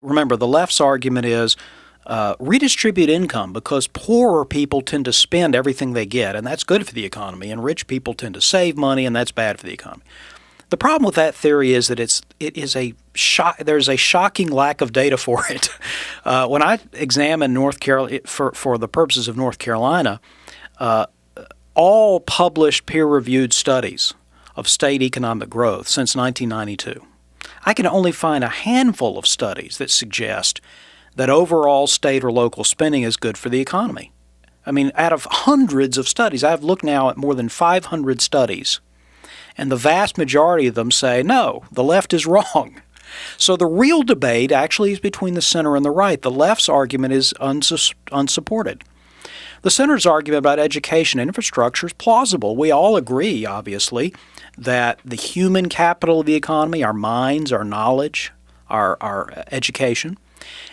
Remember, the left's argument is redistribute income because poorer people tend to spend everything they get, and that's good for the economy, and rich people tend to save money, and that's bad for the economy. The problem with that theory is that there's a shocking lack of data for it. When I examined North Carolina for the purposes of North Carolina, all published peer-reviewed studies of state economic growth since 1992, I can only find a handful of studies that suggest that overall state or local spending is good for the economy. I mean, out of hundreds of studies, I've looked now at more than 500 studies, and the vast majority of them say, no, the left is wrong. So the real debate actually is between the center and the right. The left's argument is unsupported. The center's argument about education and infrastructure is plausible. We all agree, obviously, that the human capital of the economy, our minds, our knowledge, our education,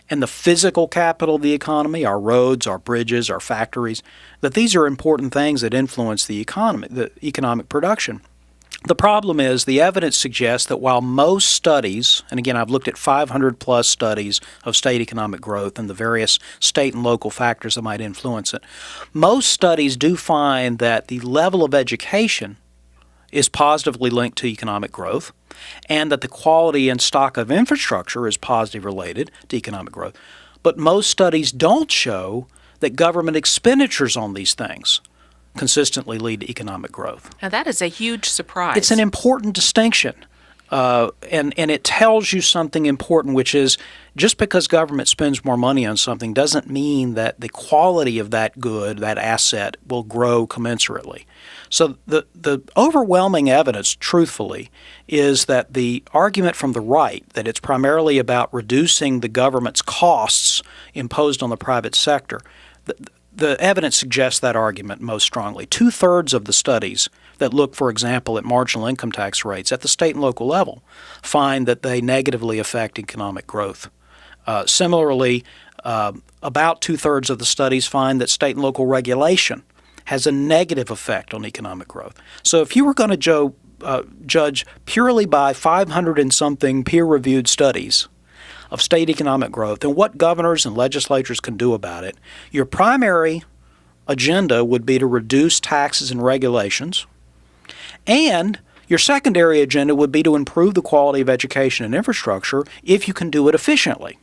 and the physical capital of the economy, our roads, our bridges, our factories, that these are important things that influence the economy, the economic production. The problem is the evidence suggests that while most studies, and again I've looked at 500 plus studies of state economic growth and the various state and local factors that might influence it, most studies do find that the level of education is positively linked to economic growth, and that the quality and stock of infrastructure is positively related to economic growth. But most studies don't show that government expenditures on these things consistently lead to economic growth. Now that is a huge surprise. It's an important distinction, and it tells you something important, which is just because government spends more money on something doesn't mean that the quality of that good, that asset, will grow commensurately. So the overwhelming evidence, truthfully, is that the argument from the right, that it's primarily about reducing the government's costs imposed on the private sector, the evidence suggests that argument most strongly. 2/3 of the studies that look, for example, at marginal income tax rates at the state and local level find that they negatively affect economic growth. Similarly, about 2/3 of the studies find that state and local regulation has a negative effect on economic growth. So if you were going to judge purely by 500 and something peer-reviewed studies of state economic growth and what governors and legislatures can do about it, your primary agenda would be to reduce taxes and regulations, and your secondary agenda would be to improve the quality of education and infrastructure if you can do it efficiently.